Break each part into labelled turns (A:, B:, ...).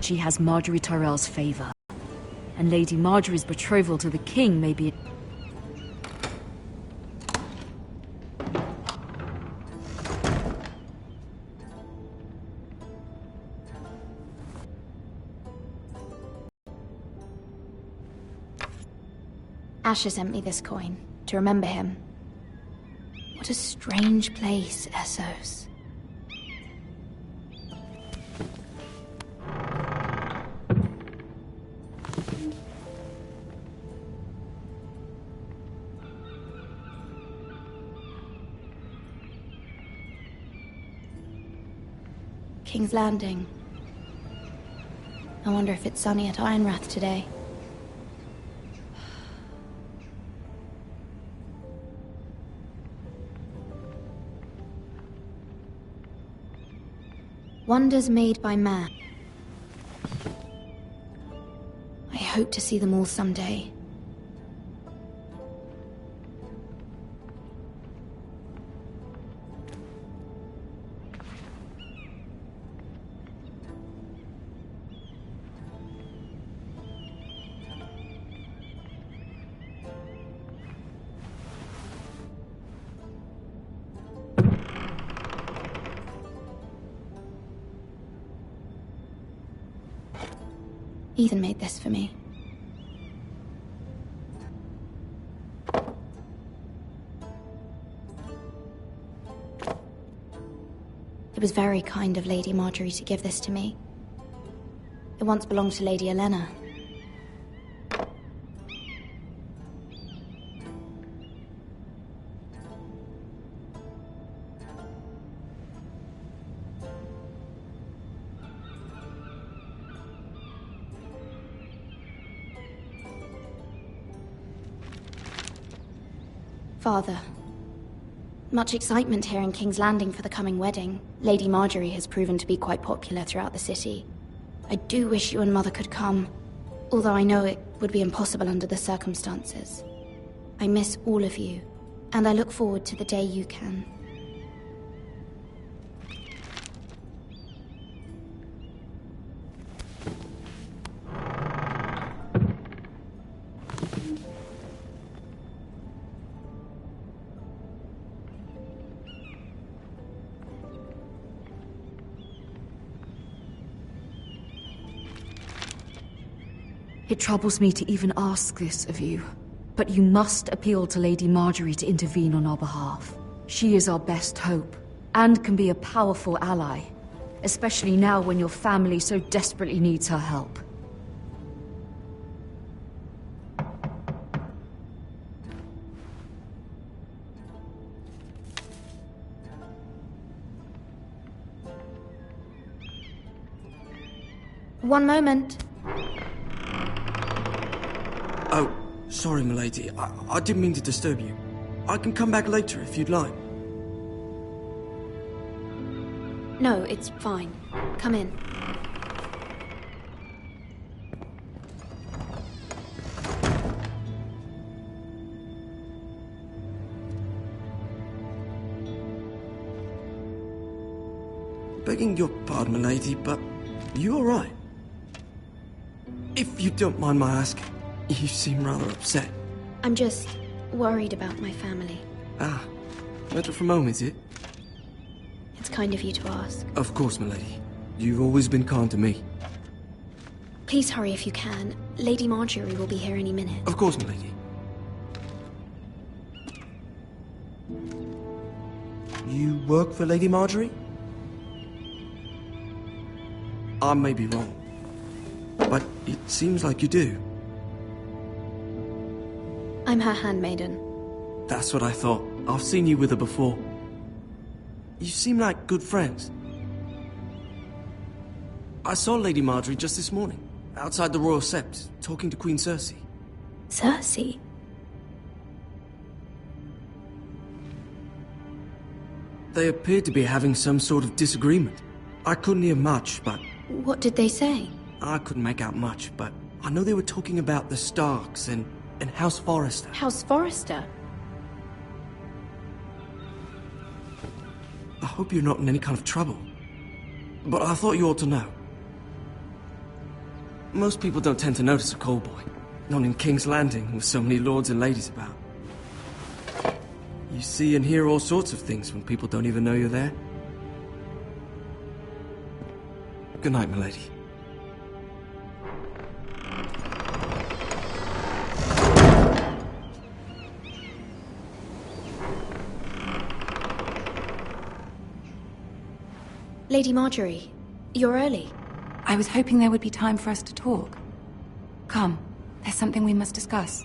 A: She has Marjorie Tyrell's favor. And Lady Marjorie's betrothal to the king may be...
B: Asher sent me this coin, to remember him. What a strange place, Essos. King's Landing. I wonder if it's sunny at Ironrath today. Wonders made by man. I hope to see them all someday. Ethan made this for me. It was very kind of Lady Marjorie to give this to me. It once belonged to Lady Elena. Father. Much excitement here in King's Landing for the coming wedding. Lady Marjorie has proven to be quite popular throughout the city. I do wish you and Mother could come, although I know it would be impossible under the circumstances. I miss all of you, and I look forward to the day you can.
A: It troubles me to even ask this of you, but you must appeal to Lady Marjorie to intervene on our behalf. She is our best hope, and can be a powerful ally, especially now when your family so desperately needs her help.
B: One moment.
C: Oh, sorry, milady. I didn't mean to disturb you. I can come back later if you'd like.
B: No, it's fine. Come in.
C: Begging your pardon, milady, but you all right? If you don't mind my asking, you seem rather upset.
B: I'm just worried about my family.
C: Ah, matter from home, is it?
B: It's kind of you to ask.
C: Of course, milady. You've always been kind to me.
B: Please hurry if you can. Lady Marjorie will be here any minute.
C: Of course, milady. You work for Lady Marjorie? I may be wrong, but it seems like you do.
B: I'm her handmaiden.
C: That's what I thought. I've seen you with her before. You seem like good friends. I saw Lady Marjorie just this morning, outside the Royal Sept, talking to Queen Cersei.
B: Cersei?
C: They appeared to be having some sort of disagreement. I couldn't hear much, but...
B: What did they say?
C: I couldn't make out much, but I know they were talking about the Starks and House Forrester.
B: House Forrester?
C: I hope you're not in any kind of trouble. But I thought you ought to know. Most people don't tend to notice a callboy. Not in King's Landing, with so many lords and ladies about. You see and hear all sorts of things when people don't even know you're there. Good night, milady.
B: Lady Marjorie, you're early.
D: I was hoping there would be time for us to talk. Come, there's something we must discuss.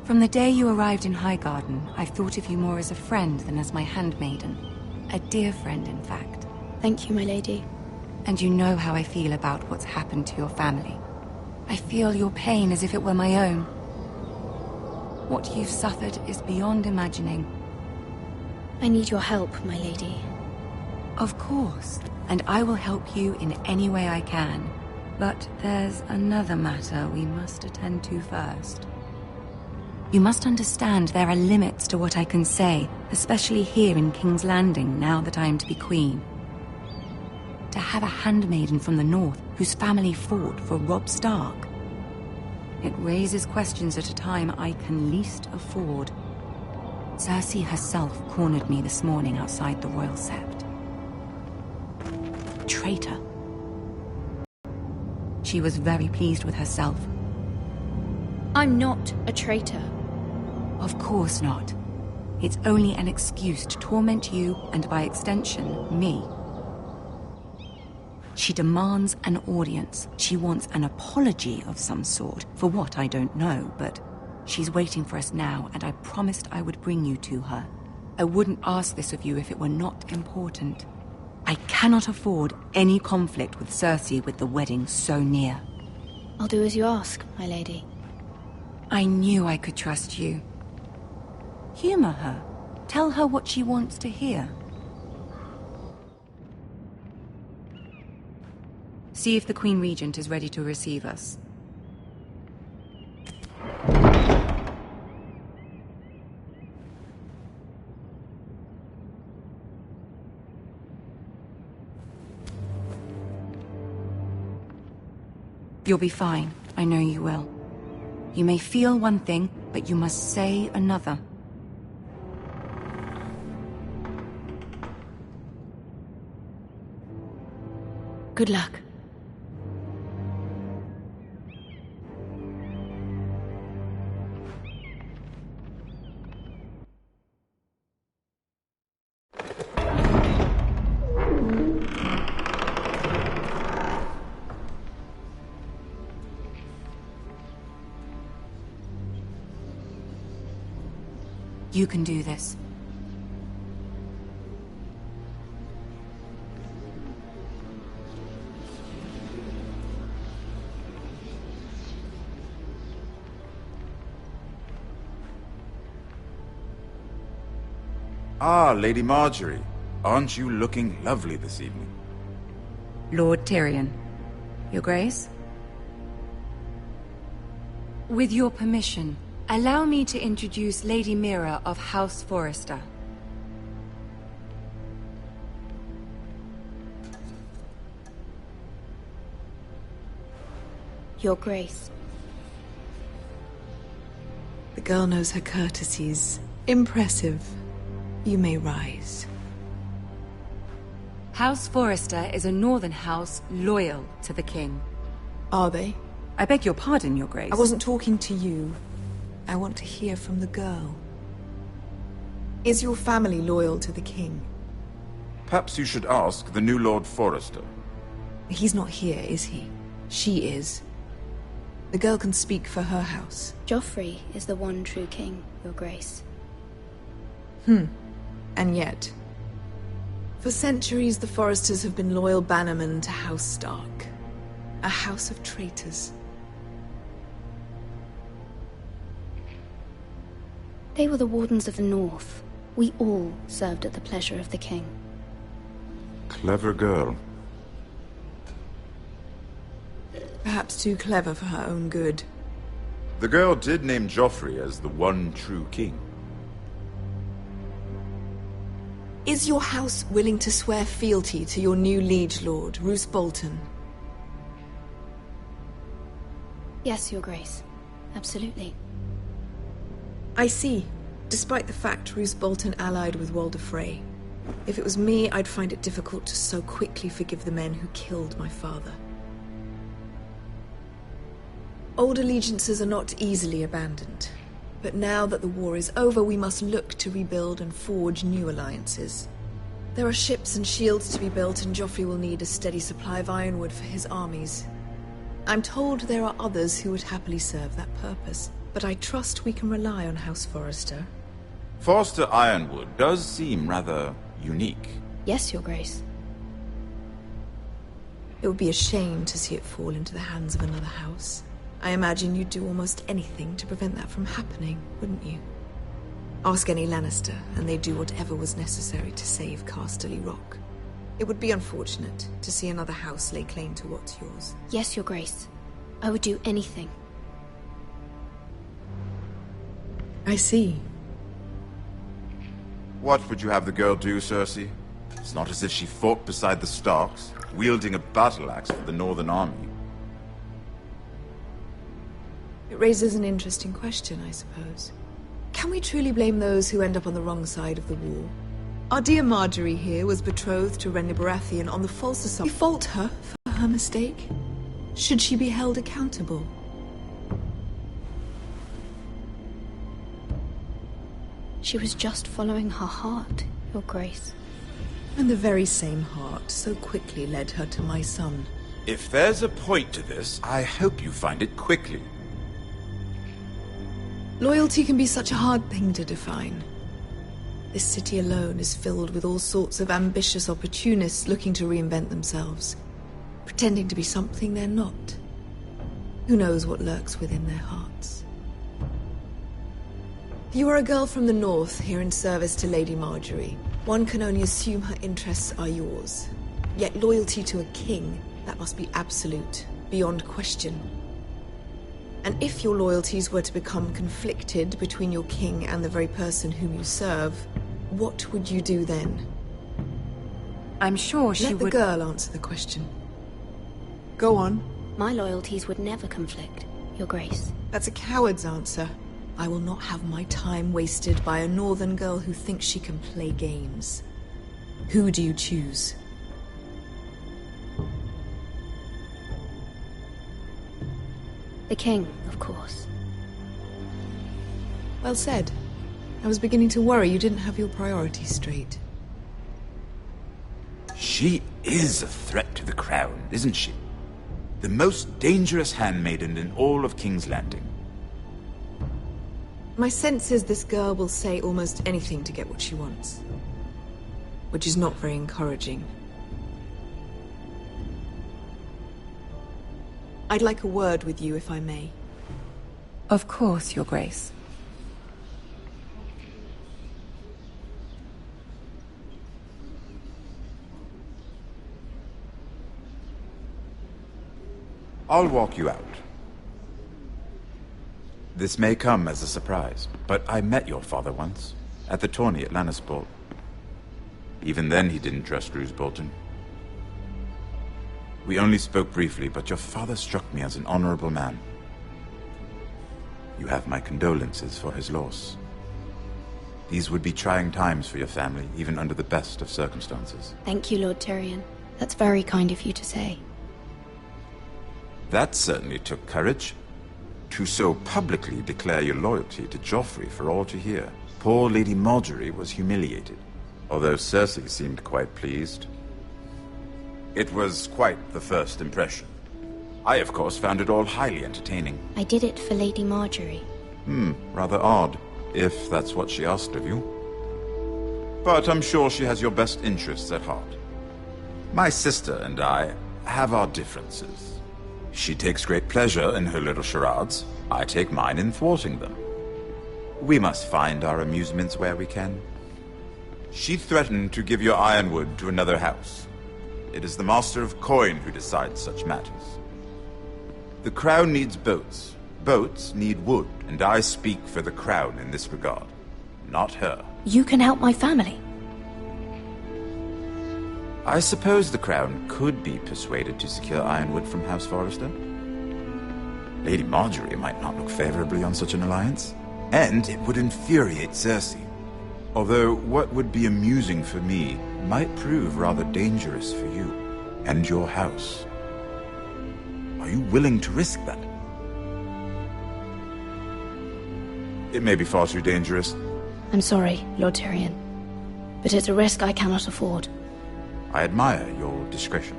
D: From the day you arrived in Highgarden, I've thought of you more as a friend than as my handmaiden. A dear friend, in fact.
B: Thank you, my lady.
D: And you know how I feel about what's happened to your family. I feel your pain as if it were my own. What you've suffered is beyond imagining.
B: I need your help, my lady.
D: Of course, and I will help you in any way I can. But there's another matter we must attend to first. You must understand there are limits to what I can say, especially here in King's Landing, now that I am to be queen. To have a handmaiden from the north whose family fought for Robb Stark. It raises questions at a time I can least afford. Cersei herself cornered me this morning outside the Royal Sept. Traitor. She was very pleased with herself.
B: I'm not a traitor.
D: Of course not. It's only an excuse to torment you, and by extension, me. She demands an audience. She wants an apology of some sort, for what I don't know, but she's waiting for us now, and I promised I would bring you to her. I wouldn't ask this of you if it were not important. I cannot afford any conflict with Cersei with the wedding so near.
B: I'll do as you ask, my lady.
D: I knew I could trust you. Humor her. Tell her what she wants to hear. See if the Queen Regent is ready to receive us. You'll be fine. I know you will. You may feel one thing, but you must say another.
B: Good luck.
D: You can do this.
E: Ah, Lady Marjorie. Aren't you looking lovely this evening?
D: Lord Tyrion. Your Grace? With your permission, allow me to introduce Lady Mira of House Forrester.
B: Your Grace.
F: The girl knows her courtesies. Impressive. You may rise.
D: House Forrester is a northern house loyal to the king.
F: Are they?
D: I beg your pardon, Your Grace.
F: I wasn't talking to you. I want to hear from the girl. Is your family loyal to the king?
E: Perhaps you should ask the new Lord Forrester.
F: He's not here, is he? She is. The girl can speak for her house.
B: Joffrey is the one true king, Your Grace.
F: And yet, for centuries the Forresters have been loyal bannermen to House Stark. A house of traitors.
B: They were the Wardens of the North. We all served at the pleasure of the king.
E: Clever girl.
F: Perhaps too clever for her own good.
E: The girl did name Joffrey as the one true king.
F: Is your house willing to swear fealty to your new liege lord, Roose Bolton?
B: Yes, Your Grace. Absolutely.
F: I see. Despite the fact Roose Bolton allied with Walder Frey. If it was me, I'd find it difficult to so quickly forgive the men who killed my father. Old allegiances are not easily abandoned. But now that the war is over, we must look to rebuild and forge new alliances. There are ships and shields to be built, and Joffrey will need a steady supply of ironwood for his armies. I'm told there are others who would happily serve that purpose, but I trust we can rely on House Forrester.
E: Forrester Ironwood does seem rather unique.
B: Yes, Your Grace.
F: It would be a shame to see it fall into the hands of another house. I imagine you'd do almost anything to prevent that from happening, wouldn't you? Ask any Lannister, and they'd do whatever was necessary to save Casterly Rock. It would be unfortunate to see another house lay claim to what's yours.
B: Yes, Your Grace. I would do anything.
F: I see.
E: What would you have the girl do, Cersei? It's not as if she fought beside the Starks, wielding a battle axe for the Northern Army.
F: It raises an interesting question, I suppose. Can we truly blame those who end up on the wrong side of the war? Our dear Marjorie here was betrothed to Renly Baratheon on the false assumption. We fault her for her mistake. Should she be held accountable?
B: She was just following her heart, Your Grace.
F: And the very same heart so quickly led her to my son.
E: If there's a point to this, I hope you find it quickly.
F: Loyalty can be such a hard thing to define. This city alone is filled with all sorts of ambitious opportunists looking to reinvent themselves, pretending to be something they're not. Who knows what lurks within their hearts? You are a girl from the north, here in service to Lady Marjorie. One can only assume her interests are yours. Yet loyalty to a king, that must be absolute, beyond question. And if your loyalties were to become conflicted between your king and the very person whom you serve, what would you do then?
D: I'm sure she
F: would... Let the girl answer the question. Go on.
B: My loyalties would never conflict, Your Grace.
F: That's a coward's answer. I will not have my time wasted by a northern girl who thinks she can play games. Who do you choose?
B: The king, of course.
F: Well said. I was beginning to worry you didn't have your priorities straight.
E: She is a threat to the crown, isn't she? The most dangerous handmaiden in all of King's Landing.
F: My sense is this girl will say almost anything to get what she wants. Which is not very encouraging. I'd like a word with you, if I may.
D: Of course, Your Grace.
E: I'll walk you out. This may come as a surprise, but I met your father once, at the tourney at Lannisport. Even then he didn't trust Roose Bolton. We only spoke briefly, but your father struck me as an honorable man. You have my condolences for his loss. These would be trying times for your family, even under the best of circumstances.
B: Thank you, Lord Tyrion. That's very kind of you to say.
E: That certainly took courage. To so publicly declare your loyalty to Joffrey for all to hear. Poor Lady Marjorie was humiliated, although Cersei seemed quite pleased. It was quite the first impression. I, of course, found it all highly entertaining.
B: I did it for Lady Marjorie.
E: Rather odd, if that's what she asked of you. But I'm sure she has your best interests at heart. My sister and I have our differences. She takes great pleasure in her little charades. I take mine in thwarting them. We must find our amusements where we can. She threatened to give your ironwood to another house. It is the Master of Coin who decides such matters. The Crown needs boats. Boats need wood, and I speak for the Crown in this regard. Not her.
B: You can help my family.
E: I suppose the Crown could be persuaded to secure Ironwood from House Forrester. Lady Marjorie might not look favorably on such an alliance, and it would infuriate Cersei. Although what would be amusing for me might prove rather dangerous for you and your house. Are you willing to risk that? It may be far too dangerous.
B: I'm sorry, Lord Tyrion, but it's a risk I cannot afford.
E: I admire your discretion.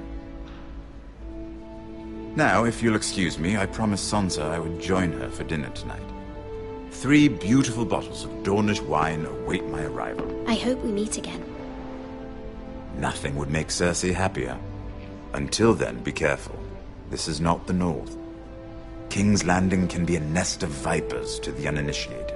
E: Now, if you'll excuse me, I promised Sansa I would join her for dinner tonight. 3 beautiful bottles of Dornish wine await my arrival.
B: I hope we meet again.
E: Nothing would make Cersei happier. Until then, be careful. This is not the North. King's Landing can be a nest of vipers to the uninitiated.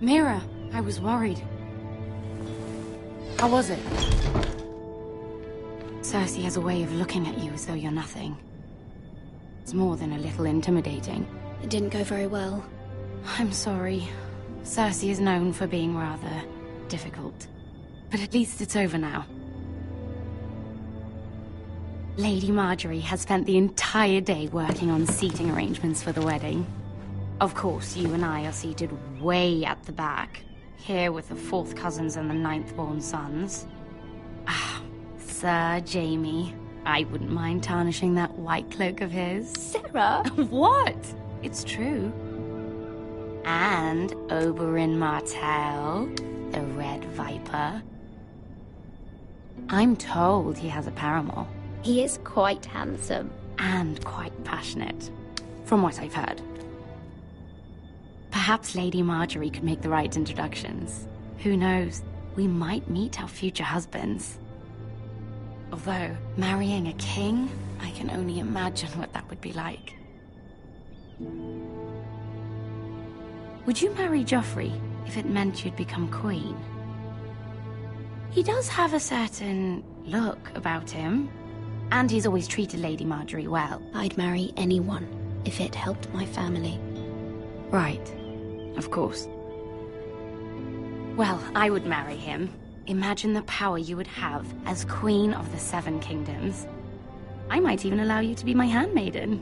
D: Mira, I was worried. How was it? Cersei has a way of looking at you as though you're nothing. It's more than a little intimidating.
B: It didn't go very well.
D: I'm sorry. Cersei is known for being rather difficult. But at least it's over now. Lady Marjorie has spent the entire day working on seating arrangements for the wedding. Of course, you and I are seated way at the back, here with the 4th cousins and the 9th-born sons. Ah, Sir Jaime. I wouldn't mind tarnishing that white cloak of his.
B: Sarah!
D: What? It's true. And Oberyn Martell, the Red Viper. I'm told he has a paramour.
B: He is quite handsome.
D: And quite passionate, from what I've heard. Perhaps Lady Marjorie could make the right introductions. Who knows? We might meet our future husbands. Although, marrying a king, I can only imagine what that would be like. Would you marry Joffrey if it meant you'd become queen? He does have a certain look about him, and he's always treated Lady Marjorie well.
B: I'd marry anyone if it helped my family.
D: Right. Of course. Well, I would marry him. Imagine the power you would have as Queen of the 7 Kingdoms. I might even allow you to be my handmaiden.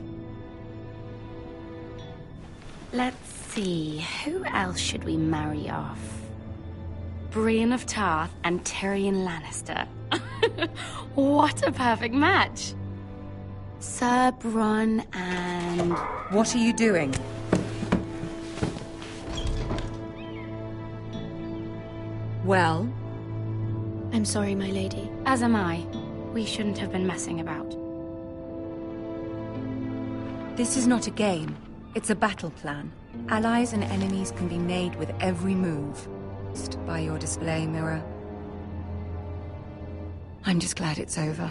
D: Let's see, who else should we marry off? Brienne of Tarth and Tyrion Lannister. What a perfect match! Sir Bronn and...
G: What are you doing? Well?
B: I'm sorry, my lady.
D: As am I. We shouldn't have been messing about.
G: This is not a game. It's a battle plan. Allies and enemies can be made with every move. Just by your display, Mira. I'm just glad it's over.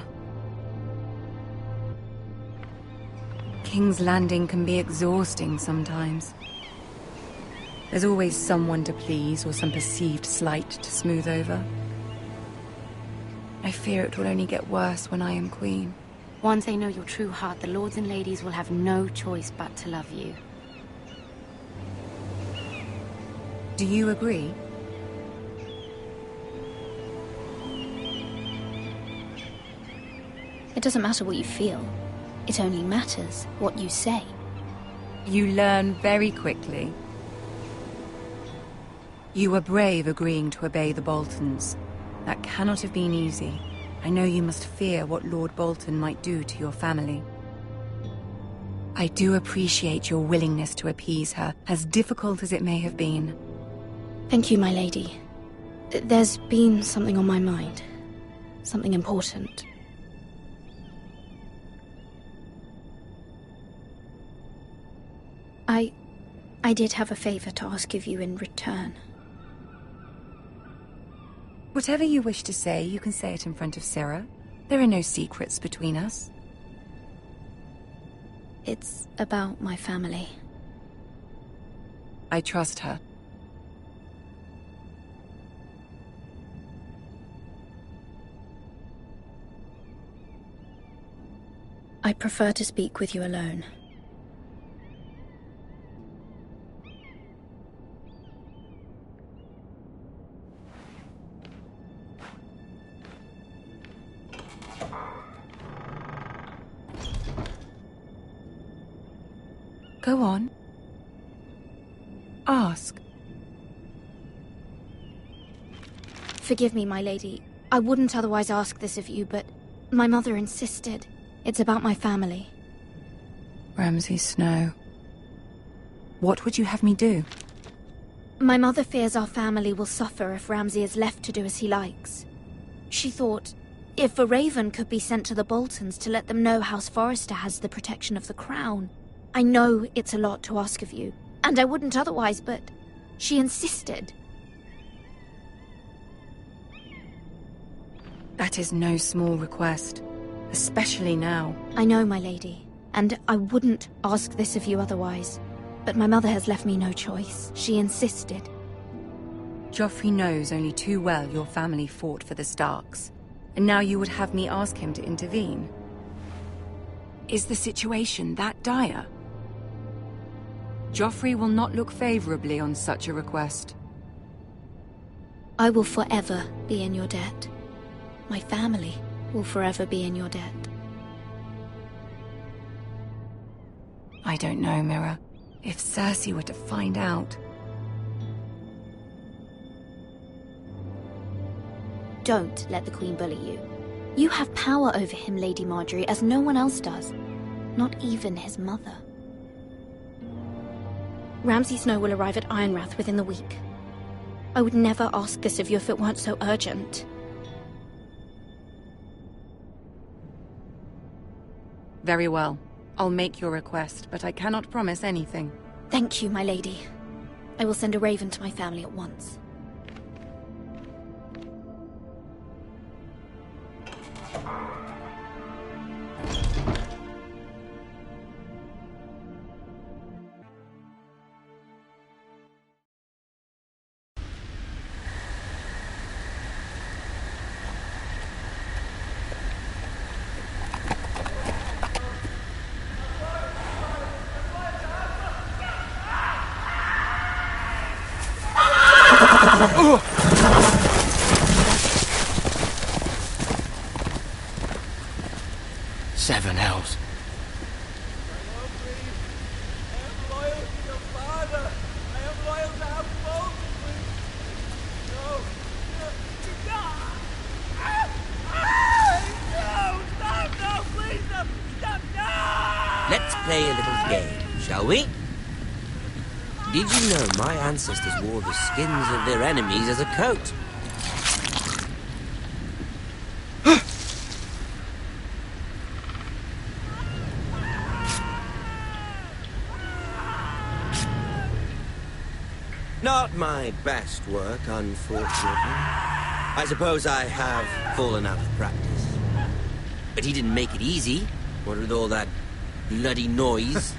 G: King's Landing can be exhausting sometimes. There's always someone to please or some perceived slight to smooth over. I fear it will only get worse when I am queen.
D: Once they know your true heart, the lords and ladies will have no choice but to love you.
G: Do you agree?
B: It doesn't matter what you feel. It only matters what you say.
G: You learn very quickly. You were brave agreeing to obey the Boltons. That cannot have been easy. I know you must fear what Lord Bolton might do to your family. I do appreciate your willingness to appease her, as difficult as it may have been.
B: Thank you, my lady. There's been something on my mind. Something important. I did have a favor to ask of you in return.
G: Whatever you wish to say, you can say it in front of Sarah. There are no secrets between us.
B: It's about my family.
G: I trust her.
B: I prefer to speak with you alone.
G: Go on. Ask.
B: Forgive me, my lady. I wouldn't otherwise ask this of you, but my mother insisted. It's about my family.
G: Ramsay Snow. What would you have me do?
B: My mother fears our family will suffer if Ramsay is left to do as he likes. She thought, if a raven could be sent to the Boltons to let them know House Forrester has the protection of the crown. I know it's a lot to ask of you, and I wouldn't otherwise, but she insisted.
G: That is no small request, especially now.
B: I know, my lady, and I wouldn't ask this of you otherwise. But my mother has left me no choice. She insisted.
G: Joffrey knows only too well your family fought for the Starks, and now you would have me ask him to intervene. Is the situation that dire? Joffrey will not look favorably on such a request.
B: I will forever be in your debt. My family will forever be in your debt.
G: I don't know, Mira. If Cersei were to find out...
B: Don't let the Queen bully you. You have power over him, Lady Marjorie, as no one else does. Not even his mother. Ramsay Snow will arrive at Ironrath within the week. I would never ask this of you if it weren't so urgent.
G: Very well. I'll make your request, but I cannot promise anything.
B: Thank you, my lady. I will send a raven to my family at once.
C: Seven hells.
H: Let's play a little game, shall we? Did you know my ancestors wore the skins of their enemies as a coat? Not my best work, unfortunately. I suppose I have fallen out of practice. But he didn't make it easy, what with all that bloody noise.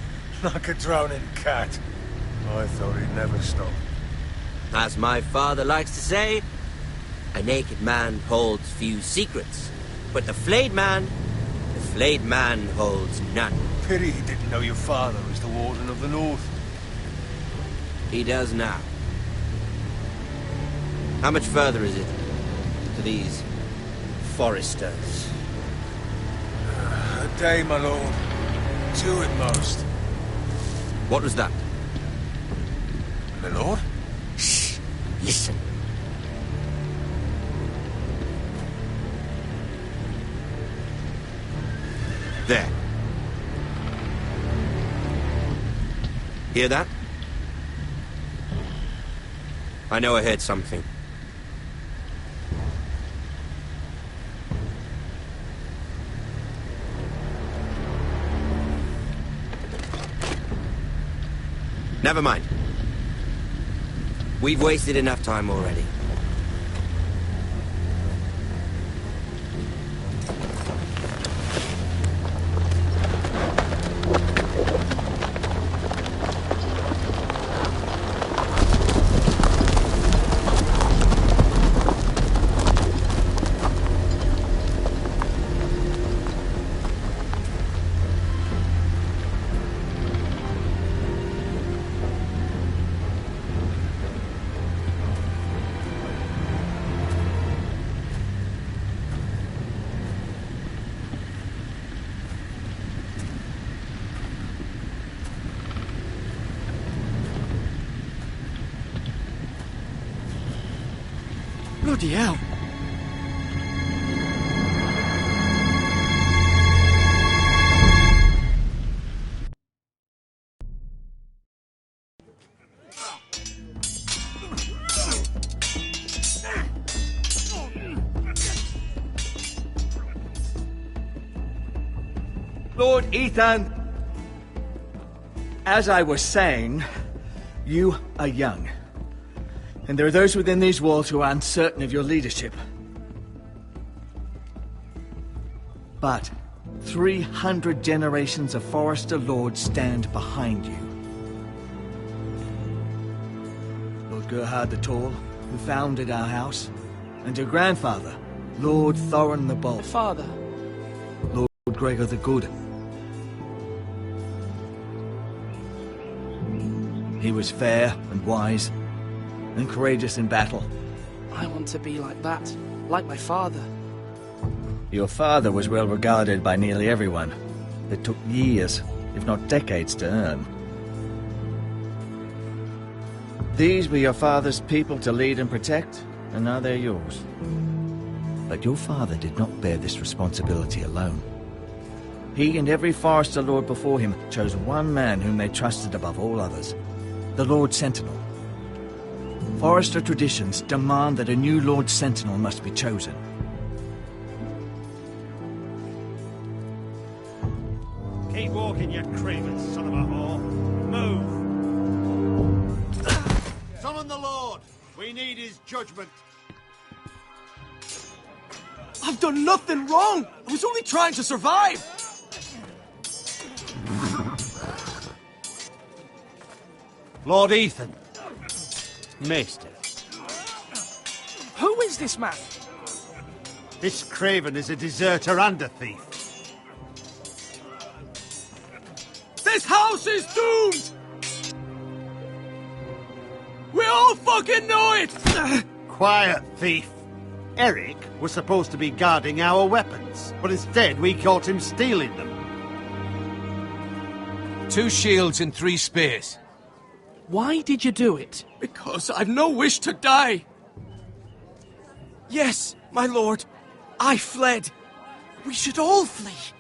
I: Like a droning cat. I thought he'd never stop.
H: As my father likes to say, a naked man holds few secrets, but the flayed man holds none.
I: Pity he didn't know your father was the Warden of the North.
H: He does now. How much further is it to these Forresters?
I: A day, my lord. 2 at most.
H: What was that?
I: My lord?
H: Shh! Listen. There. Hear that? I know I heard something. Never mind. We've wasted enough time already.
C: Bloody hell!
J: Lord Ethan, as I was saying, you are young. And there are those within these walls who are uncertain of your leadership. But 300 generations of Forester Lords stand behind you. Lord Gerhard the Tall, who founded our house, and your grandfather, Lord Thorin the Bold.
K: Father.
J: Lord Gregor the Good. He was fair and wise, and courageous in battle.
K: I want to be like that, like my father.
J: Your father was well regarded by nearly everyone. It took years, if not decades, to earn. These were your father's people to lead and protect, and now they're yours. But your father did not bear this responsibility alone. He and every Forester Lord before him chose one man whom they trusted above all others. The Lord Sentinel. Forester traditions demand that a new Lord Sentinel must be chosen.
L: Keep walking, you craven son of a whore. Move! Summon the Lord! We need his judgment.
C: I've done nothing wrong! I was only trying to survive!
L: Lord Ethan. Maester.
K: Who is this man?
L: This craven is a deserter and a thief.
C: This house is doomed! We all fucking know it!
L: Quiet, thief. Eric was supposed to be guarding our weapons, but instead we caught him stealing them.
I: 2 shields and 3 spears.
K: Why did you do it?
C: Because I've no wish to die. Yes, my lord. I fled. We should all flee.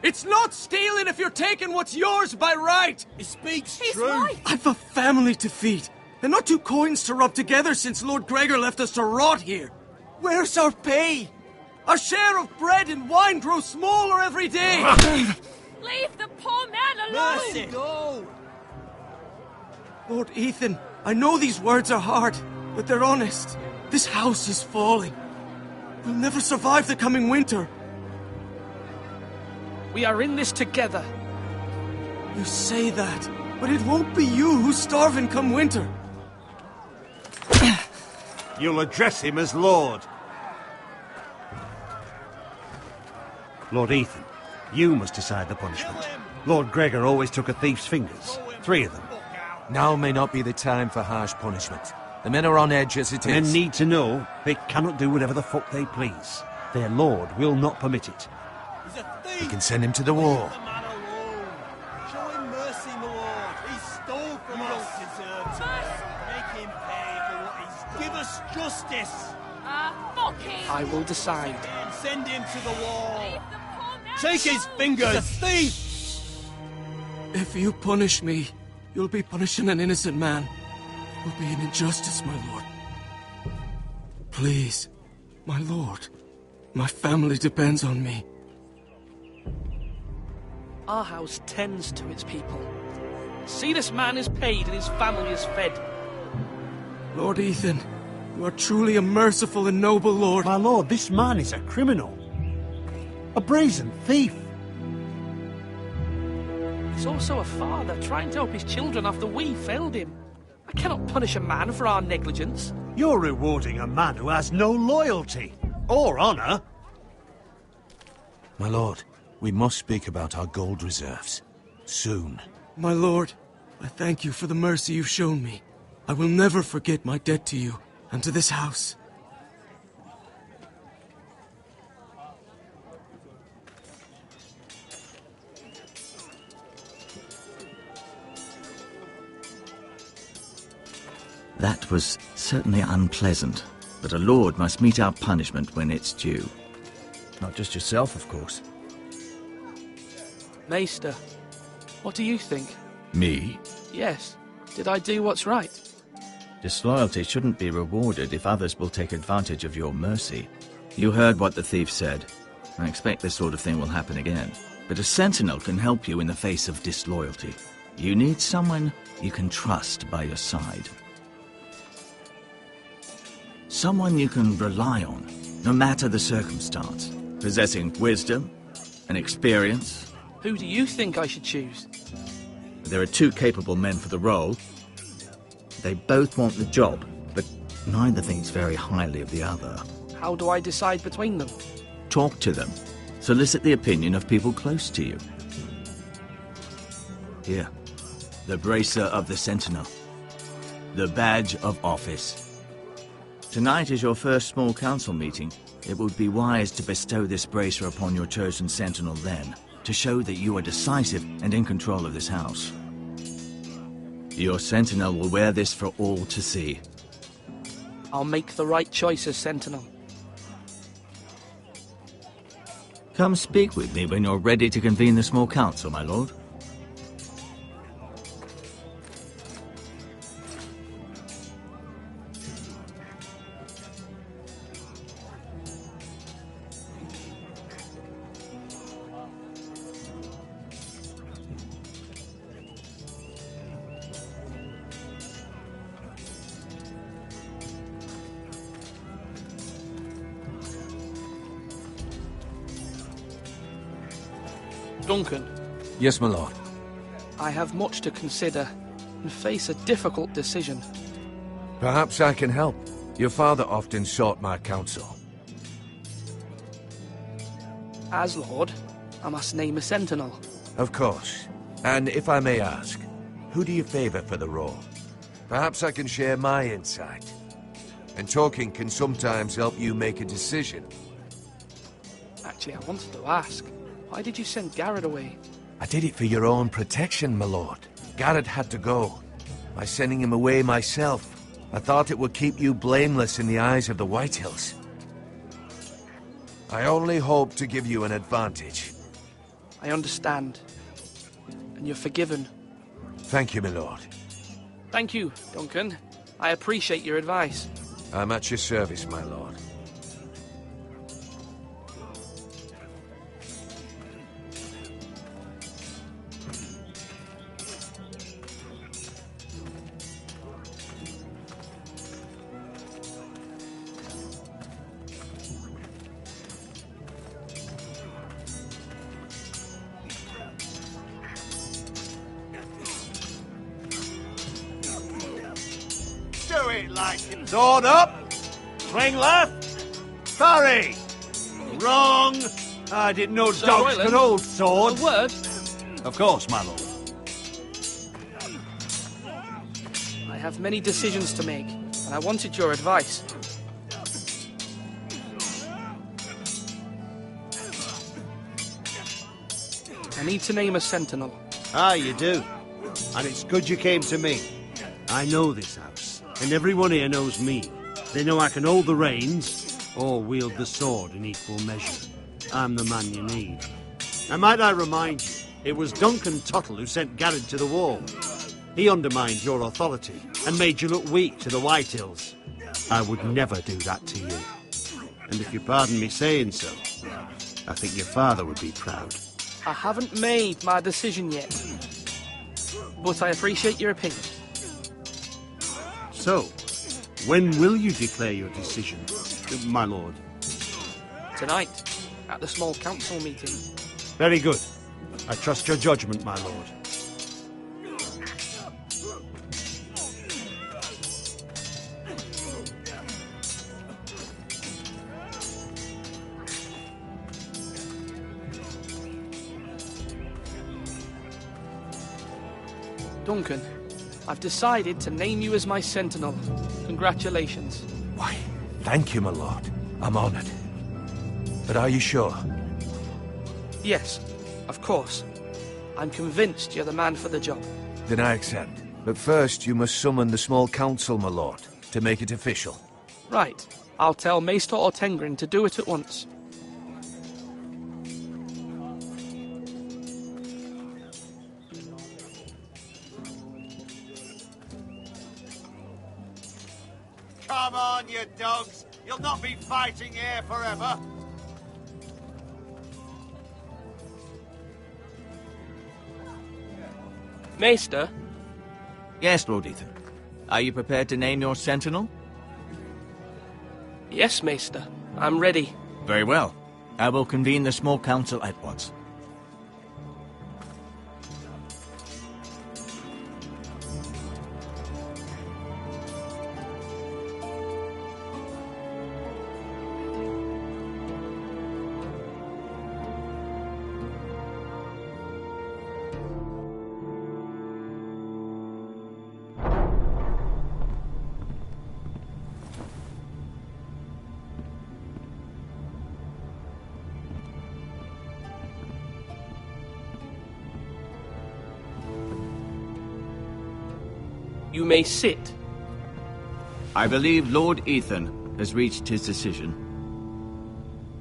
C: It's not stealing if you're taking what's yours by right.
I: He speaks
B: He's
I: true.
B: right.
C: I've a family to feed, and not 2 coins to rub together since Lord Gregor left us to rot here. Where's our pay? Our share of bread and wine grows smaller every day.
B: Leave the poor man alone!
I: Mercy. No.
C: Lord Ethan, I know these words are hard, but they're honest. This house is falling. We'll never survive the coming winter.
K: We are in this together.
C: You say that, but it won't be you who's starving come winter.
L: You'll address him as Lord. Lord Ethan, you must decide the punishment. Lord Gregor always took a thief's fingers. 3 of them.
I: Now may not be the time for harsh punishment. The men are on edge as it is.
L: Men need to know they cannot do whatever the fuck they please. Their lord will not permit it.
I: We can send him to the war.
L: Show him mercy, my lord. He stole from us. Don't deserve to. Make him pay for what he's done. Give us justice.
B: Fuck him!
K: I will decide.
L: And send him to the wall.
B: Leave the poor man
L: Take his
B: alone!
L: fingers. The thief.
C: If you punish me, you'll be punishing an innocent man. It will be an injustice, my lord. Please, my lord. My family depends on me.
K: Our house tends to its people. See, this man is paid and his family is fed.
C: Lord Ethan, you are truly a merciful and noble lord.
L: My lord, this man is a criminal. A brazen thief.
K: He's also a father trying to help his children after we failed him. I cannot punish a man for our negligence.
L: You're rewarding a man who has no loyalty or honor.
I: My lord, we must speak about our gold reserves. Soon.
C: My lord, I thank you for the mercy you've shown me. I will never forget my debt to you and to this house.
M: That was certainly unpleasant,
J: But a lord must meet our punishment when it's due. Not just yourself, of course.
K: Maester, what do you think?
J: Me?
K: Yes. Did I do what's right?
J: Disloyalty shouldn't be rewarded if others will take advantage of your mercy. You heard what the thief said. I expect this sort of thing will happen again. But a sentinel can help you in the face of disloyalty. You need someone you can trust by your side. Someone you can rely on, no matter the circumstance. Possessing wisdom and experience.
K: Who do you think I should choose?
J: There are two capable men for the role. They both want the job, but neither thinks very highly of the other.
K: How do I decide between them?
J: Talk to them. Solicit the opinion of people close to you. Here, the bracer of the Sentinel. The badge of office. Tonight is your first small council meeting. It would be wise to bestow this bracer upon your chosen Sentinel then, to show that you are decisive and in control of this house. Your Sentinel will wear this for all to see.
K: I'll make the right choice as Sentinel.
J: Come speak with me when you're ready to convene the small council, my lord.
K: Duncan.
I: Yes, my lord.
K: I have much to consider and face a difficult decision.
I: Perhaps I can help. Your father often sought my counsel.
K: As Lord, I must name a sentinel.
I: Of course. And if I may ask, who do you favor for the role? Perhaps I can share my insight. And talking can sometimes help you make a decision.
K: Actually, I wanted to ask, why did you send Garrett away?
I: I did it for your own protection, my lord. Garrett had to go. By sending him away myself, I thought it would keep you blameless in the eyes of the Whitehills. I only hope to give you an advantage.
K: I understand. And you're forgiven.
I: Thank you, my lord.
K: Thank you, Duncan. I appreciate your advice.
I: I'm at your service, my lord.
L: Do it like it. Sword up. Swing left. Parry. Wrong. I didn't know
K: Sir
L: dogs
K: Royland,
L: could hold swords.
K: A word?
L: Of course, my lord.
K: I have many decisions to make, and I wanted your advice. I need to name a sentinel.
M: Ah, you do. And it's good you came to me. I know this house, and everyone here knows me. They know I can hold the reins, or wield the sword in equal measure. I'm the man you need. And might I remind you, it was Duncan Tuttle who sent Garrett to the wall. He undermined your authority, and made you look weak to the Whitehills. I would never do that to you. And if you pardon me saying so, I think your father would be proud.
K: I haven't made my decision yet, but I appreciate your opinion.
M: So, when will you declare your decision, my lord?
K: Tonight, at the small council meeting.
M: Very good. I trust your judgment, my lord.
K: Duncan, I've decided to name you as my sentinel. Congratulations.
I: Why, thank you, my lord. I'm honored. But are you sure?
K: Yes, of course. I'm convinced you're the man for the job.
I: Then I accept. But first, you must summon the small council, my lord, to make it official.
K: Right. I'll tell Maester Ortengrin to do it at once.
L: Come on, you dogs! You'll not be fighting here forever!
K: Maester?
J: Yes, Lord Ethan. Are you prepared to name your sentinel?
K: Yes, Maester. I'm ready.
J: Very well. I will convene the small council at once.
K: You may sit.
J: I believe Lord Ethan has reached his decision.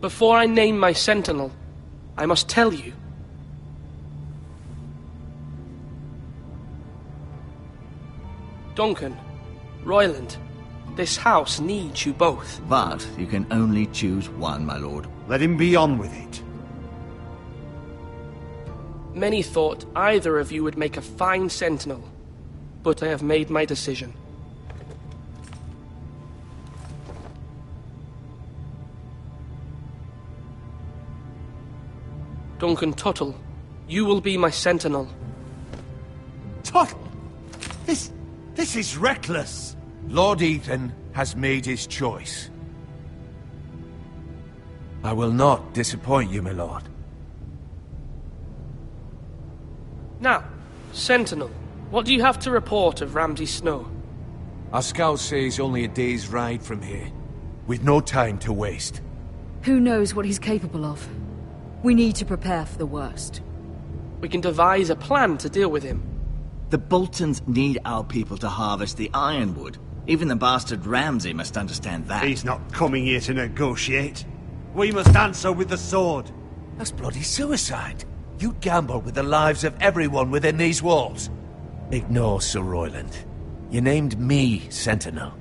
K: Before I name my sentinel, I must tell you. Duncan, Royland, this house needs you both.
J: But you can only choose one, my lord.
M: Let him be on with it.
K: Many thought either of you would make a fine sentinel, but I have made my decision. Duncan Tuttle, you will be my sentinel.
M: Tuttle! This is reckless!
I: Lord Ethan has made his choice. I will not disappoint you, my lord.
K: Now, sentinel, what do you have to report of Ramsay Snow?
I: Our scouts say he's only a day's ride from here, with no time to waste.
A: Who knows what he's capable of? We need to prepare for the worst.
K: We can devise a plan to deal with him.
J: The Boltons need our people to harvest the ironwood. Even the bastard Ramsay must understand that.
M: He's not coming here to negotiate. We must answer with the sword.
I: That's bloody suicide. You gamble with the lives of everyone within these walls. Ignore Sir Royland. You named me Sentinel.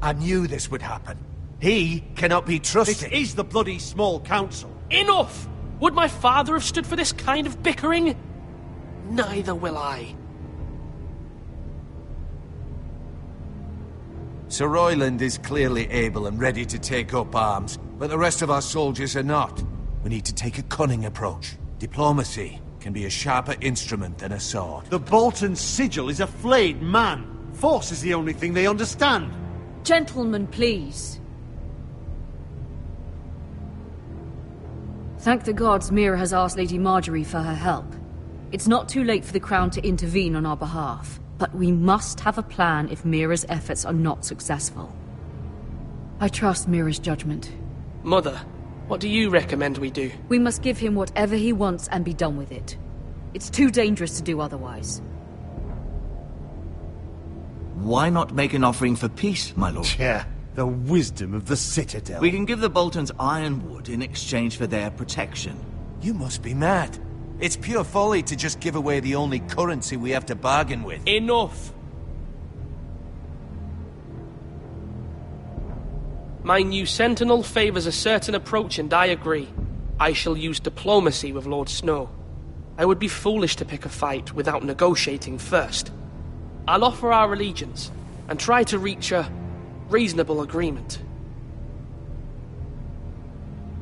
I: I knew this would happen. He cannot be trusted.
M: This is the bloody small council.
K: Enough! Would my father have stood for this kind of bickering? Neither will I.
I: Sir Royland is clearly able and ready to take up arms, but the rest of our soldiers are not. We need to take a cunning approach. Diplomacy can be a sharper instrument than a sword.
M: The Bolton sigil is a flayed man. Force is the only thing they understand.
A: Gentlemen, please. Thank the gods Mira has asked Lady Marjorie for her help. It's not too late for the Crown to intervene on our behalf, but we must have a plan if Mira's efforts are not successful. I trust Mira's judgment.
K: Mother, what do you recommend we do?
A: We must give him whatever he wants and be done with it. It's too dangerous to do otherwise.
J: Why not make an offering for peace, my lord?
M: Yeah, the wisdom of the Citadel.
J: We can give the Boltons ironwood in exchange for their protection.
I: You must be mad. It's pure folly to just give away the only currency we have to bargain with.
K: Enough! My new sentinel favors a certain approach, and I agree. I shall use diplomacy with Lord Snow. I would be foolish to pick a fight without negotiating first. I'll offer our allegiance, and try to reach a reasonable agreement.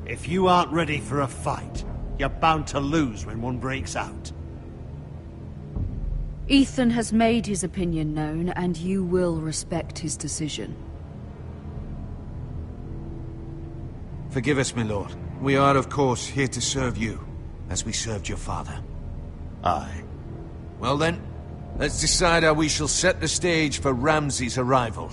M: If you aren't ready for a fight, you're bound to lose when one breaks out.
A: Ethan has made his opinion known, and you will respect his decision.
I: Forgive us, my lord. We are, of course, here to serve you, as we served your father.
M: Aye.
I: Well then, let's decide how we shall set the stage for Ramsay's arrival.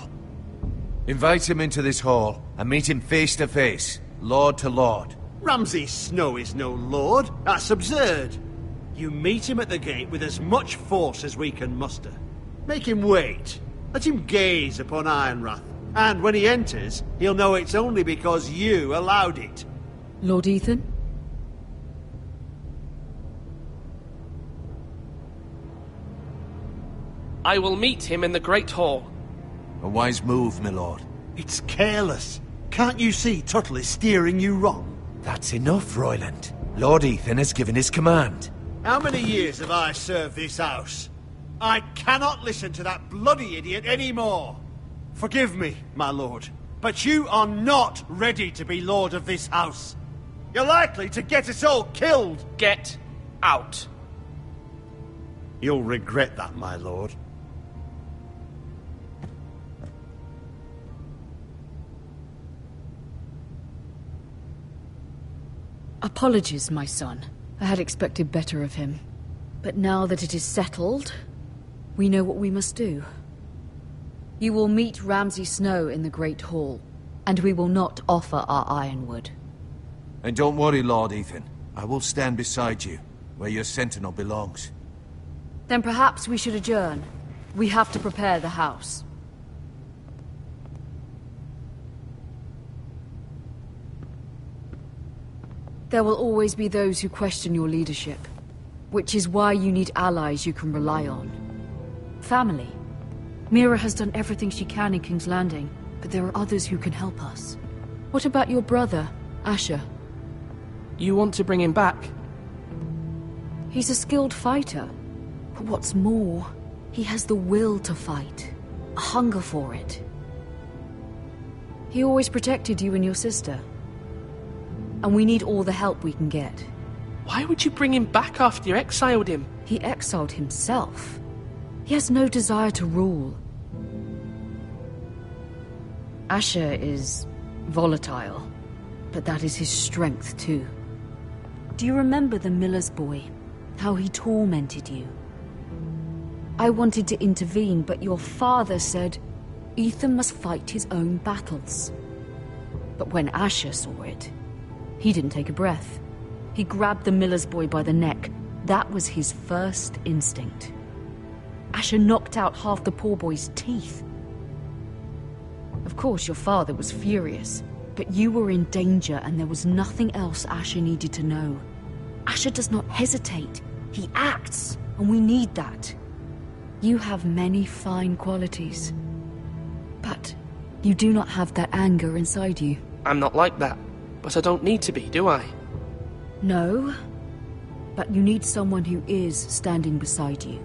I: Invite him into this hall, and meet him face to face, lord to lord.
M: Ramsay Snow is no lord. That's absurd. You meet him at the gate with as much force as we can muster. Make him wait. Let him gaze upon Ironrath, And when he enters, he'll know it's only because you allowed it.
A: Lord Ethan?
K: I will meet him in the Great Hall.
I: A wise move, my lord.
M: It's careless. Can't you see Tuttle is steering you wrong?
I: That's enough, Royland. Lord Ethan has given his command.
M: How many years have I served this house? I cannot listen to that bloody idiot anymore. Forgive me, my lord, but you are not ready to be lord of this house. You're likely to get us all killed.
K: Get out.
M: You'll regret that, my lord.
A: Apologies, my son. I had expected better of him. But now that it is settled, we know what we must do. You will meet Ramsay Snow in the Great Hall, and we will not offer our ironwood.
I: And don't worry, Lord Ethan. I will stand beside you, where your sentinel belongs.
A: Then perhaps we should adjourn. We have to prepare the house. There will always be those who question your leadership, which is why you need allies you can rely on. Family. Mira has done everything she can in King's Landing, but there are others who can help us. What about your brother, Asher?
K: You want to bring him back?
A: He's a skilled fighter, but what's more, he has the will to fight, a hunger for it. He always protected you and your sister. And we need all the help we can get.
K: Why would you bring him back after you exiled him?
A: He exiled himself. He has no desire to rule. Asher is volatile, but that is his strength too. Do you remember the miller's boy? How he tormented you? I wanted to intervene, but your father said Ethan must fight his own battles. But when Asher saw it, he didn't take a breath. He grabbed the miller's boy by the neck. That was his first instinct. Asher knocked out half the poor boy's teeth. Of course, your father was furious, but you were in danger and there was nothing else Asher needed to know. Asher does not hesitate. He acts, and we need that. You have many fine qualities, but you do not have that anger inside you.
K: I'm not like that. But I don't need to be, do I?
A: No, but you need someone who is standing beside you.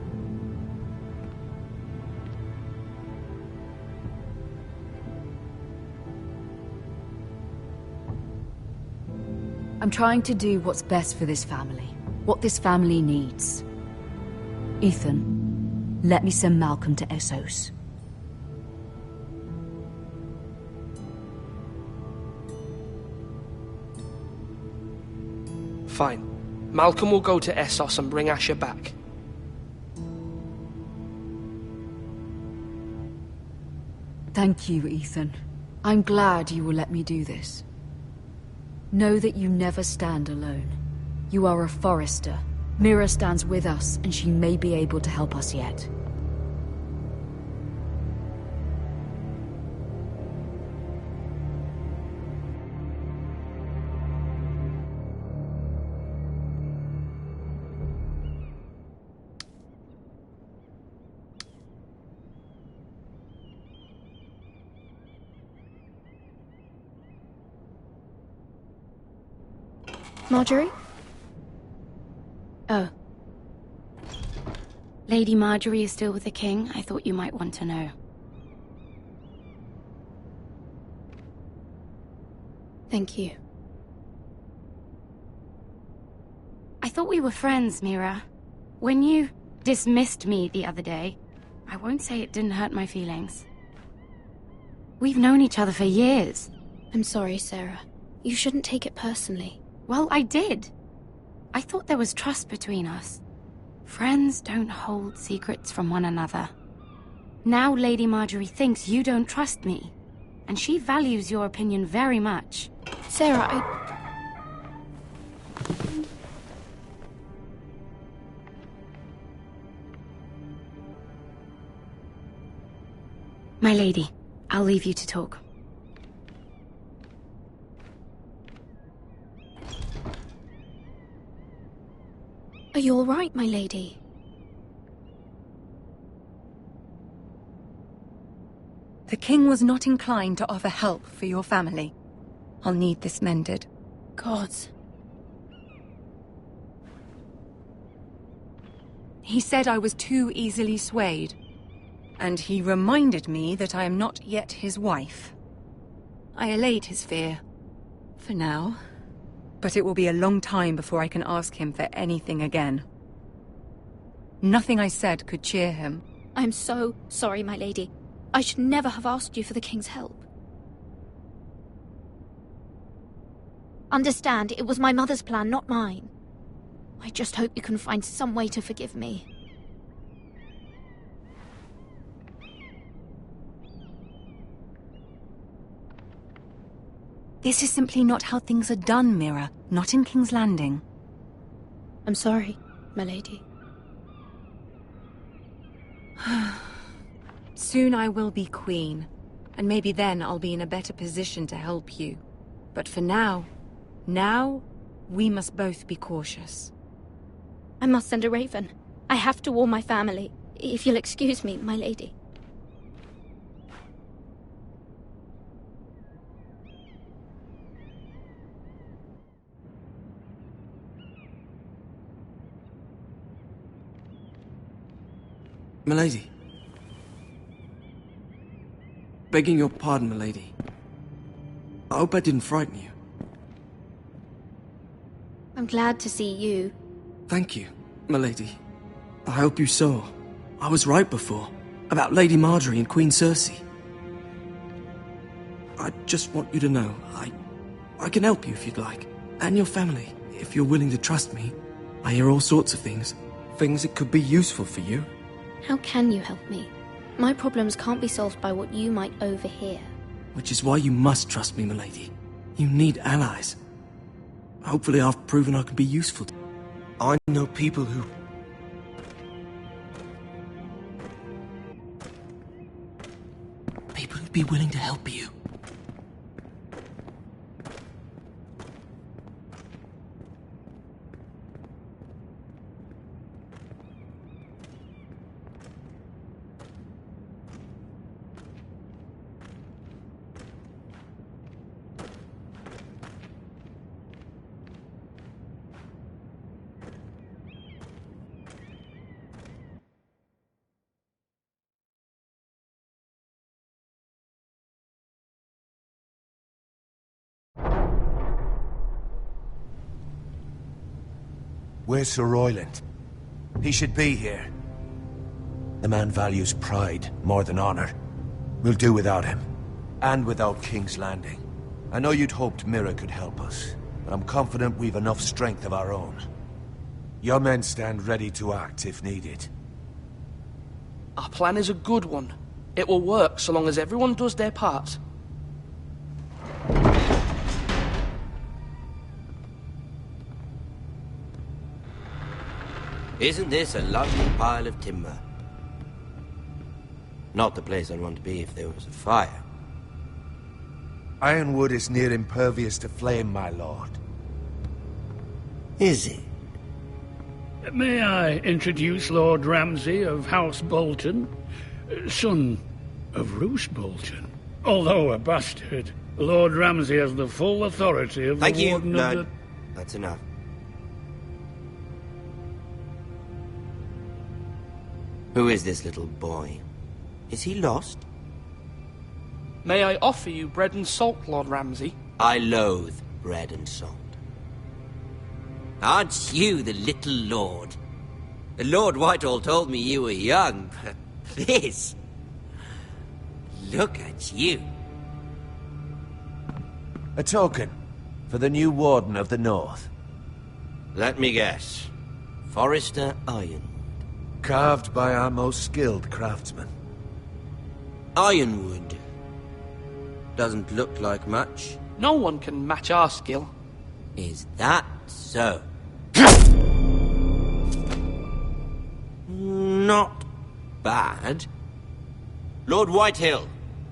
A: I'm trying to do what's best for this family, what this family needs. Ethan, let me send Malcolm to Essos.
K: Fine. Malcolm will go to Essos and bring Asher back.
A: Thank you, Ethan. I'm glad you will let me do this. Know that you never stand alone. You are a Forester. Mira stands with us, and she may be able to help us yet.
B: Marjorie? Oh. Lady Marjorie is still with the king. I thought you might want to know. Thank you. I thought we were friends, Mira. When you dismissed me the other day, I won't say it didn't hurt my feelings. We've known each other for years.
N: I'm sorry, Sarah. You shouldn't take it personally.
B: Well, I did. I thought there was trust between us. Friends don't hold secrets from one another. Now Lady Marjorie thinks you don't trust me, and she values your opinion very much.
N: Sarah,
B: My lady, I'll leave you to talk. Are you all right, my lady?
G: The king was not inclined to offer help for your family. I'll need this mended.
B: Gods.
G: He said I was too easily swayed. And he reminded me that I am not yet his wife. I allayed his fear. For now. But it will be a long time before I can ask him for anything again. Nothing I said could cheer him.
B: I'm so sorry, my lady. I should never have asked you for the king's help. Understand, it was my mother's plan, not mine. I just hope you can find some way to forgive me.
G: This is simply not how things are done, Mira. Not in King's Landing.
B: I'm sorry, my lady.
G: Soon I will be queen, and maybe then I'll be in a better position to help you. But for now, we must both be cautious.
B: I must send a raven. I have to warn my family. If you'll excuse me, my lady.
C: Milady. Begging your pardon, milady. I hope I didn't frighten you.
B: I'm glad to see you.
C: Thank you, milady. I hope you saw. I was right before. About Lady Marjorie and Queen Cersei. I just want you to know, I can help you if you'd like. And your family, if you're willing to trust me. I hear all sorts of things. Things that could be useful for you.
B: How can you help me? My problems can't be solved by what you might overhear.
C: Which is why you must trust me, milady. You need allies. Hopefully I've proven I can be useful. I know people who'd be willing to help you.
I: Where's Sir Royland? He should be here. The man values pride more than honor. We'll do without him. And without King's Landing. I know you'd hoped Mira could help us, but I'm confident we've enough strength of our own. Your men stand ready to act if needed.
K: Our plan is a good one. It will work so long as everyone does their part.
H: Isn't this a lovely pile of timber? Not the place I'd want to be if there was a fire.
I: Ironwood is near impervious to flame, my lord.
H: Is it?
O: May I introduce Lord Ramsay of House Bolton, son of Roose Bolton. Although a bastard, Lord Ramsay has the full authority of
H: Thank
O: the
H: you,
O: Warden
H: Lord.
O: of the...
H: That's enough. Who is this little boy? Is he lost?
K: May I offer you bread and salt, Lord Ramsay?
H: I loathe bread and salt. Aren't you the little lord? Lord Whitehall told me you were young, but this... Look at you.
I: A token for the new Warden of the North.
H: Let me guess. Forrester Ironwood.
I: Carved by our most skilled craftsmen.
H: Ironwood. Doesn't look like much.
K: No one can match our skill.
H: Is that so? Not bad. Lord Whitehill,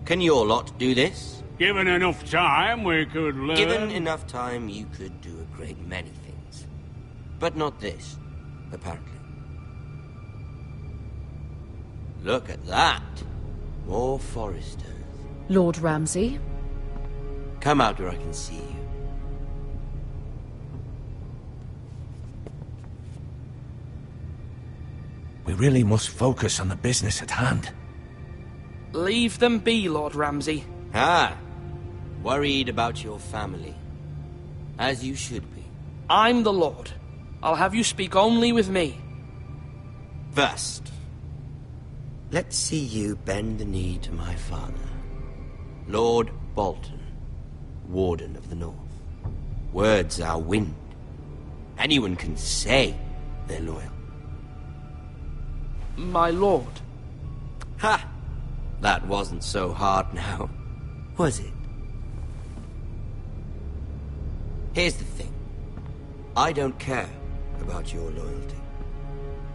H: Can your lot do this?
O: Given enough time, we could learn...
H: Given enough time, you could do a great many things. But not this, apparently. Look at that. More foresters.
A: Lord Ramsay?
H: Come out where I can see you.
I: We really must focus on the business at hand.
K: Leave them be, Lord Ramsay.
H: Ah, worried about your family. As you should be.
K: I'm the Lord. I'll have you speak only with me.
H: First, let's see you bend the knee to my father, Lord Bolton, Warden of the North. Words are wind. Anyone can say they're loyal.
K: My lord.
H: Ha! That wasn't so hard now, was it? Here's the thing. I don't care about your loyalty.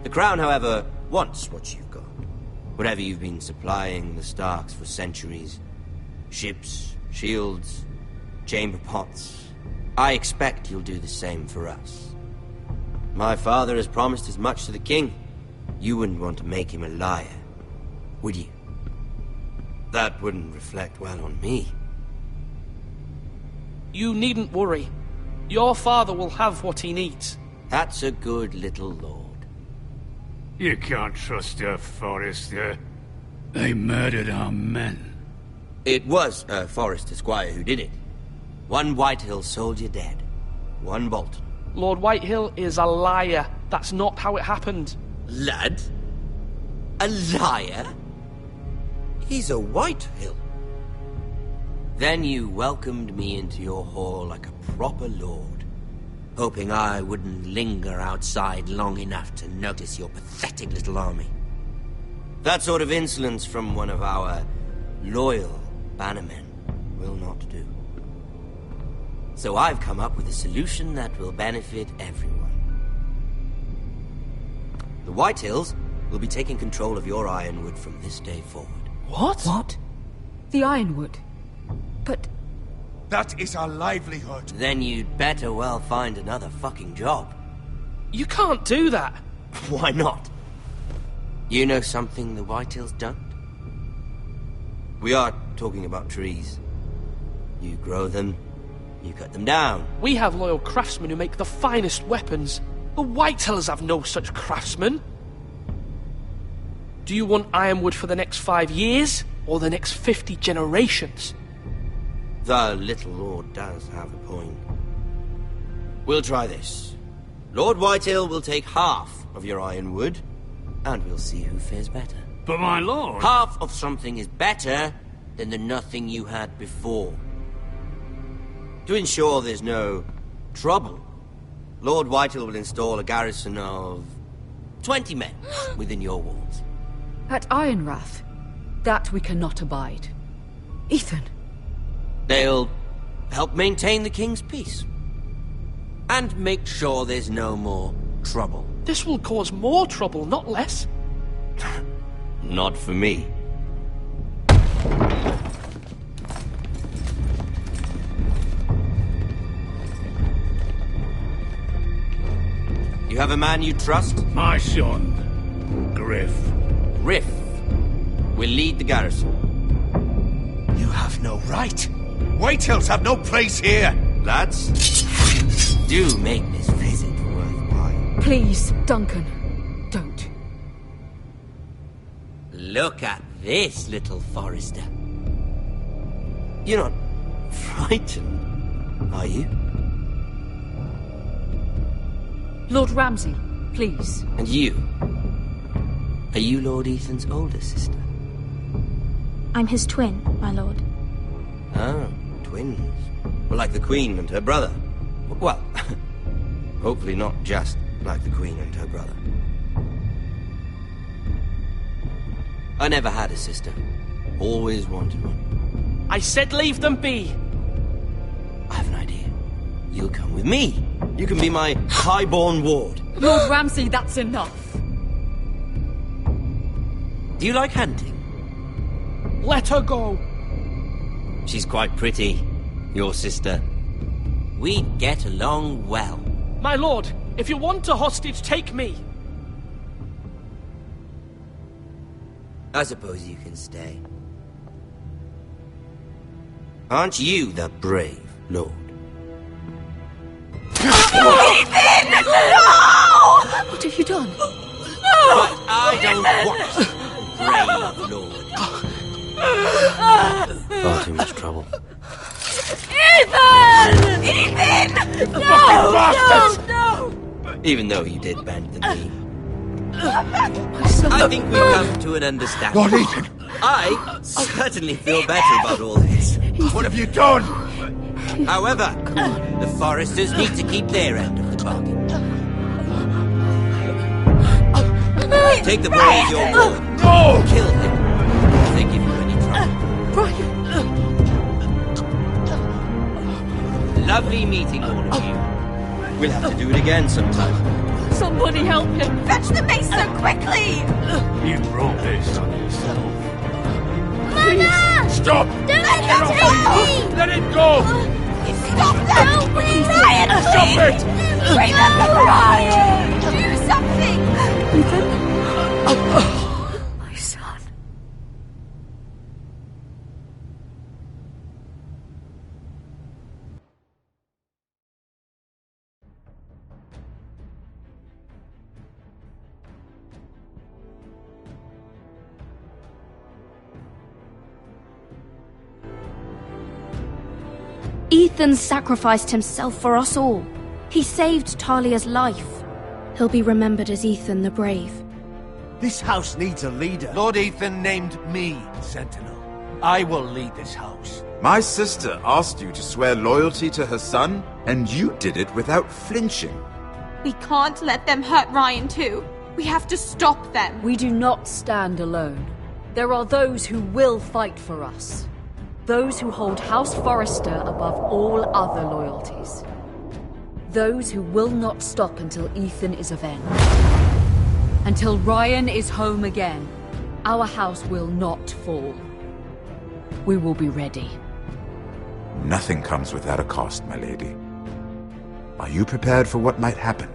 H: The Crown, however, wants what you've got. Whatever you've been supplying the Starks for centuries. Ships, shields, chamber pots. I expect you'll do the same for us. My father has promised as much to the king. You wouldn't want to make him a liar, would you? That wouldn't reflect well on me.
K: You needn't worry. Your father will have what he needs.
H: That's a good little lord.
O: You can't trust a Forrester. They murdered our men.
H: It was a Forrester squire who did it. One Whitehill soldier dead. One Bolton.
K: Lord Whitehill is a liar. That's not how it happened.
H: Lad? A liar? He's a Whitehill. Then you welcomed me into your hall like a proper lord, hoping I wouldn't linger outside long enough to notice your pathetic little army. That sort of insolence from one of our loyal bannermen will not do. So I've come up with a solution that will benefit everyone. The Whitehills will be taking control of your Ironwood from this day forward.
A: What? What? The Ironwood? But...
I: That is our livelihood.
H: Then you'd better well find another fucking job.
K: You can't do that.
H: Why not? You know something the Whitehills don't? We are talking about trees. You grow them, you cut them down.
K: We have loyal craftsmen who make the finest weapons. The Whitehills have no such craftsmen. Do you want Ironwood for the next 5 years, or the next 50 generations?
H: The little lord does have a point. We'll try this. Lord Whitehill will take half of your Ironwood, and we'll see who fares better.
O: But my lord...
H: Half of something is better than the nothing you had before. To ensure there's no trouble, Lord Whitehill will install a garrison of 20 men within your walls.
A: At Ironrath? That we cannot abide. Ethan.
H: They'll help maintain the king's peace. And make sure there's no more trouble.
K: This will cause more trouble, not less.
H: Not for me. You have a man you trust?
O: My son, Griff.
H: Griff will lead the garrison.
I: You have no right. Whitehills have no place here.
H: Lads, do make this visit worthwhile.
A: Please, Duncan, don't.
H: Look at this, little Forrester. You're not frightened, are you?
A: Lord Ramsay, please.
H: And you? Are you Lord Ethan's older sister?
B: I'm his twin, my lord.
H: Oh, twins. Well, like the Queen and her brother. Well, hopefully not just like the Queen and her brother. I never had a sister. Always wanted one.
K: I said leave them be.
H: I have an idea. You'll come with me. You can be my highborn ward.
A: Lord Ramsay, that's enough.
H: Do you like hunting?
K: Let her go.
H: She's quite pretty, your sister. We'd get along well.
K: My lord, if you want a hostage, take me.
H: I suppose you can stay. Aren't you the brave lord?
A: Ethan! No! What have you done? No!
H: But I don't want brave lord. Far too much trouble.
A: Ethan! Ethan! No! No!
H: Even though you did abandon me. I think we've come to an understanding.
I: Lord Ethan!
H: I certainly feel better about all this.
I: What have you done?
H: However, the Foresters need to keep their end of the bargain. Take the boy as your boy.
I: No!
H: Kill him if they give you any trouble. Lovely meeting all of you. We'll have to do it again sometime.
A: Somebody help him! Fetch the mace so quickly!
O: You brought this on yourself.
A: Mama!
O: Stop!
A: Don't let him take me!
O: Let it go!
A: Stop that! No, please! Ryan,
O: Stop
A: please!
O: it!
A: Remember Ryan! Do something! Ethan? My son.
B: Ethan sacrificed himself for us all. He saved Talia's life. He'll be remembered as Ethan the Brave.
M: This house needs a leader.
I: Lord Ethan named me Sentinel. I will lead this house.
E: My sister asked you to swear loyalty to her son, and you did it without flinching.
P: We can't let them hurt Ryan too. We have to stop them.
A: We do not stand alone. There are those who will fight for us. Those who hold House Forrester above all other loyalties. Those who will not stop until Ethan is avenged. Until Ryan is home again, our house will not fall. We will be ready.
E: Nothing comes without a cost, my lady. Are you prepared for what might happen?